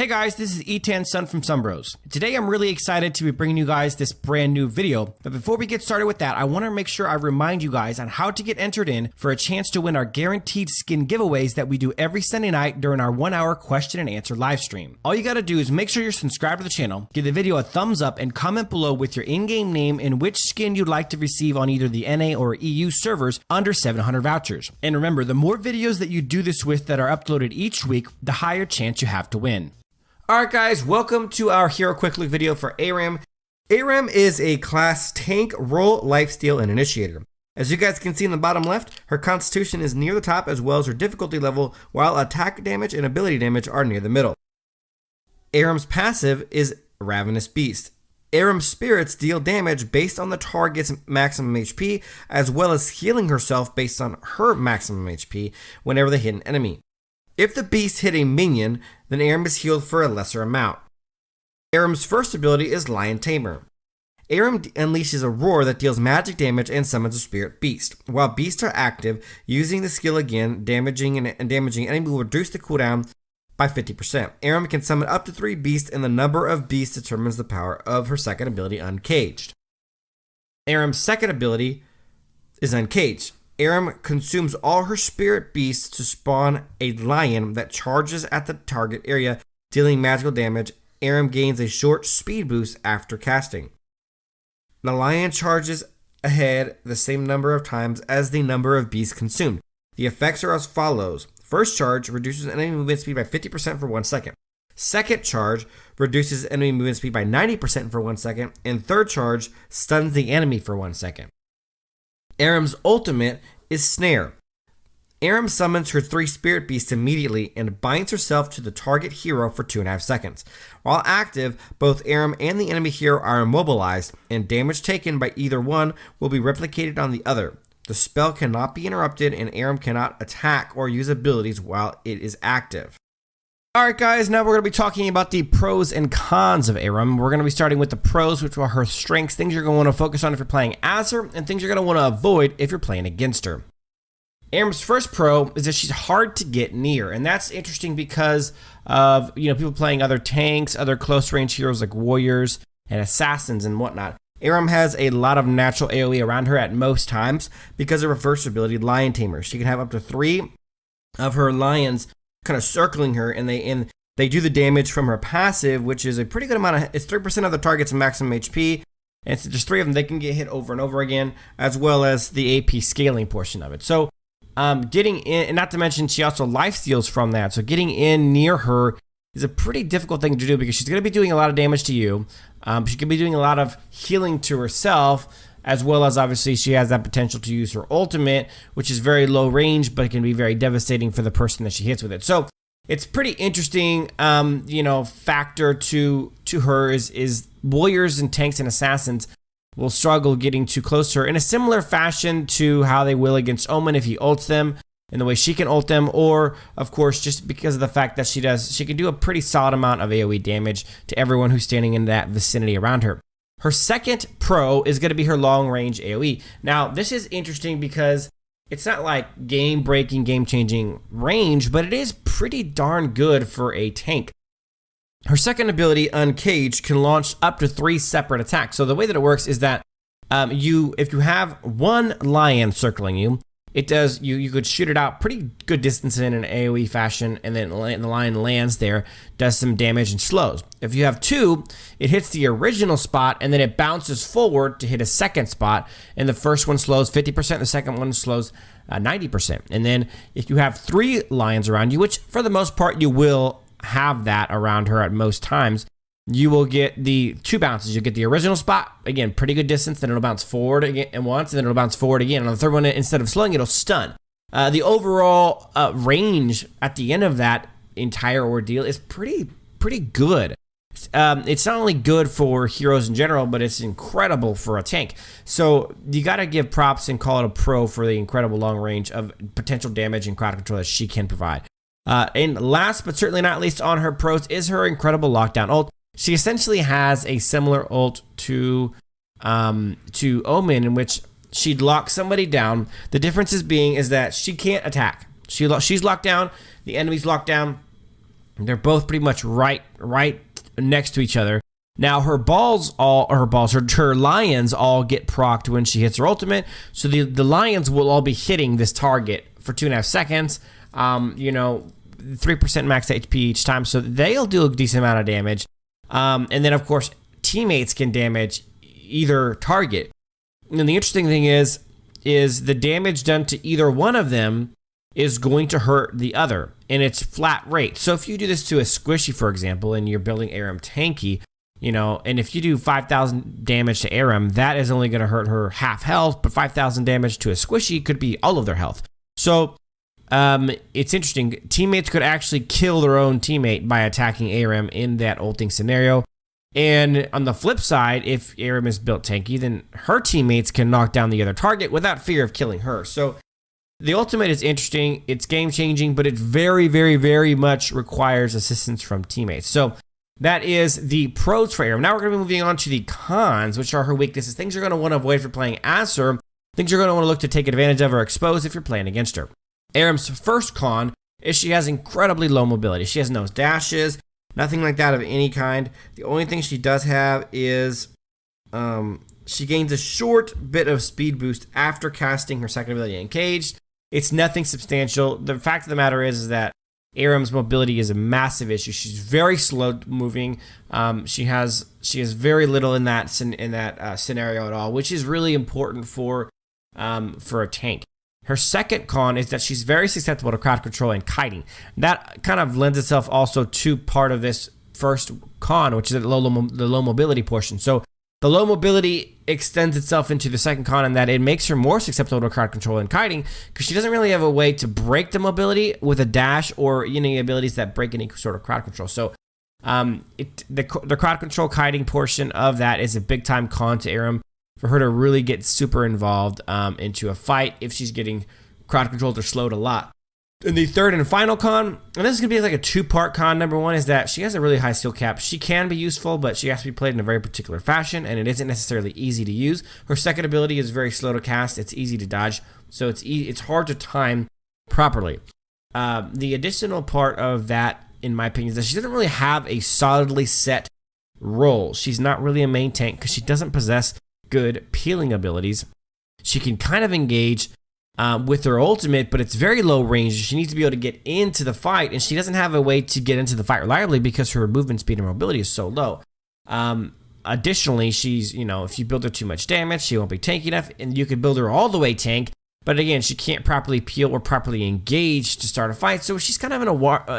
Hey guys, this is E10 Sun from Sunbros. Today I'm really excited to be bringing you guys this brand new video, but before we get started with that, I want to make sure I remind you guys on how to get entered in for a chance to win our guaranteed skin giveaways that we do every Sunday night during our 1-hour question and answer live stream. All you gotta do is make sure you're subscribed to the channel, give the video a thumbs up, and comment below with your in-game name and which skin you'd like to receive on either the NA or EU servers under 700 vouchers. And remember, the more videos that you do this with that are uploaded each week, the higher chance you have to win. Alright guys, welcome to our Hero Quick Look video for Arum. Arum is a class tank, roll, lifesteal, and initiator. As you guys can see in the bottom left, her constitution is near the top as well as her difficulty level, while attack damage and ability damage are near the middle. Arum's passive is Ravenous Beast. Arum's spirits deal damage based on the target's maximum HP, as well as healing herself based on her maximum HP whenever they hit an enemy. If the beast hit a minion, then Arum is healed for a lesser amount. Arum's first ability is Lion Tamer. Arum unleashes a roar that deals magic damage and summons a spirit beast. While beasts are active, using the skill again, damaging enemy will reduce the cooldown by 50%. Arum can summon up to 3 beasts, and the number of beasts determines the power of her second ability, Uncaged. Arum's second ability is Uncaged. Arum consumes all her spirit beasts to spawn a lion that charges at the target area, dealing magical damage. Arum gains a short speed boost after casting. The lion charges ahead the same number of times as the number of beasts consumed. The effects are as follows. First charge reduces enemy movement speed by 50% for 1 second. Second charge reduces enemy movement speed by 90% for 1 second. And third charge stuns the enemy for 1 second. Arum's ultimate is Snare. Arum summons her 3 spirit beasts immediately and binds herself to the target hero for 2.5 seconds. While active, both Arum and the enemy hero are immobilized, and damage taken by either one will be replicated on the other. The spell cannot be interrupted, and Arum cannot attack or use abilities while it is active. Alright guys, now we're going to be talking about the pros and cons of Arum. We're going to be starting with the pros, which are her strengths, things you're going to want to focus on if you're playing as her, and things you're going to want to avoid if you're playing against her. Arum's first pro is that she's hard to get near, and that's interesting because of people playing other tanks, other close range heroes like warriors and assassins and whatnot. Arum has a lot of natural AoE around her at most times because of her first ability, Lion Tamer. She can have up to 3 of her lions kind of circling her, and they do the damage from her passive, which is a pretty good amount it's 3% of the target's maximum HP, and it's just 3 of them. They can get hit over and over again, as well as the AP scaling portion of it. So getting in, and not to mention she also lifesteals from that, so getting in near her is a pretty difficult thing to do because she's going to be doing a lot of damage to you. She can be doing a lot of healing to herself, as well as obviously she has that potential to use her ultimate, which is very low range, but it can be very devastating for the person that she hits with it. So it's pretty interesting, factor to her is warriors and tanks and assassins will struggle getting too close to her in a similar fashion to how they will against Omen if he ults them and the way she can ult them, or of course just because of the fact that she can do a pretty solid amount of AoE damage to everyone who's standing in that vicinity around her. Her second pro is going to be her long-range AoE. Now, this is interesting because it's not like game-breaking, game-changing range, but it is pretty darn good for a tank. Her second ability, Uncaged, can launch up to 3 separate attacks. So the way that it works is that if you have one lion circling you, it does you could shoot it out pretty good distance in an AoE fashion, and then the lion lands there, does some damage and slows. If you have 2, it hits the original spot and then it bounces forward to hit a second spot, and the first one slows 50%, the second one slows 90%. And then if you have 3 lions around you, which for the most part you will have that around her at most times, you will get the 2 bounces. You'll get the original spot, again, pretty good distance, then it'll bounce forward again and once, and then it'll bounce forward again. And on the third one, instead of slowing, it'll stun. The overall range at the end of that entire ordeal is pretty good. It's not only good for heroes in general, but it's incredible for a tank. So you got to give props and call it a pro for the incredible long range of potential damage and crowd control that she can provide. And last but certainly not least on her pros is her incredible lockdown ult. She essentially has a similar ult to Omen, in which she'd lock somebody down. The difference is that she can't attack. She's locked down, the enemy's locked down, They're both pretty much right next to each other. Now her lions all get procced when she hits her ultimate. So the lions will all be hitting this target for 2.5 seconds. 3% max HP each time. So they'll do a decent amount of damage. And then of course, teammates can damage either target. And the interesting thing is the damage done to either one of them is going to hurt the other, and it's flat rate. So if you do this to a squishy, for example, and you're building Arum tanky, and if you do 5,000 damage to Arum, that is only going to hurt her half health, but 5,000 damage to a squishy could be all of their health. So it's interesting. Teammates could actually kill their own teammate by attacking Arum in that ulting scenario. And on the flip side, if Arum is built tanky, then her teammates can knock down the other target without fear of killing her. So the ultimate is interesting. It's game-changing, but it very, very, very much requires assistance from teammates. So that is the pros for Arum. Now we're going to be moving on to the cons, which are her weaknesses. Things you're going to want to avoid if you're playing as her. Things you're going to want to look to take advantage of or expose if you're playing against her. Arum's first con is she has incredibly low mobility. She has no dashes, nothing like that of any kind. The only thing she does have is she gains a short bit of speed boost after casting her second ability Encaged. It's nothing substantial. The fact of the matter is that Arum's mobility is a massive issue. She's very slow moving. She has very little in that scenario at all, which is really important for a tank. Her second con is that she's very susceptible to crowd control and kiting. That kind of lends itself also to part of this first con, which is the low mobility portion. So the low mobility extends itself into the second con in that it makes her more susceptible to crowd control and kiting because she doesn't really have a way to break the mobility with a dash or any abilities that break any sort of crowd control. So the crowd control kiting portion of that is a big time con to Arum for her to really get super involved into a fight if she's getting crowd controlled or slowed a lot. And the third and final con, and this is going to be like a two-part con. Number one is that she has a really high skill cap. She can be useful, but she has to be played in a very particular fashion, and it isn't necessarily easy to use. Her second ability is very slow to cast. It's easy to dodge, so it's hard to time properly. The additional part of that, in my opinion, is that she doesn't really have a solidly set role. She's not really a main tank because she doesn't possess good peeling abilities. She can kind of engage with her ultimate, but it's very low range. She needs to be able to get into the fight, and she doesn't have a way to get into the fight reliably because her movement speed and mobility is so low. Additionally, she's, if you build her too much damage, she won't be tanky enough, and you could build her all the way tank, but again, she can't properly peel or properly engage to start a fight, so she's kind of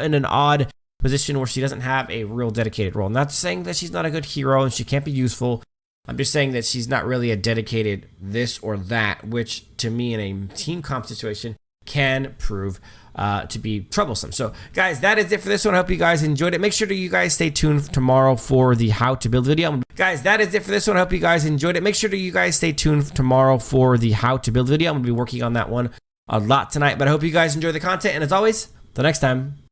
in an odd position where she doesn't have a real dedicated role. I'm not saying that she's not a good hero and she can't be useful. I'm just saying that she's not really a dedicated this or that, which to me in a team comp situation can prove to be troublesome. So guys, that is it for this one. I hope you guys enjoyed it. Make sure that you guys stay tuned tomorrow for the how to build video. Guys, that is it for this one. I hope you guys enjoyed it. Make sure that you guys stay tuned tomorrow for the how to build video. I'm going to be working on that one a lot tonight, but I hope you guys enjoy the content. And as always, till next time.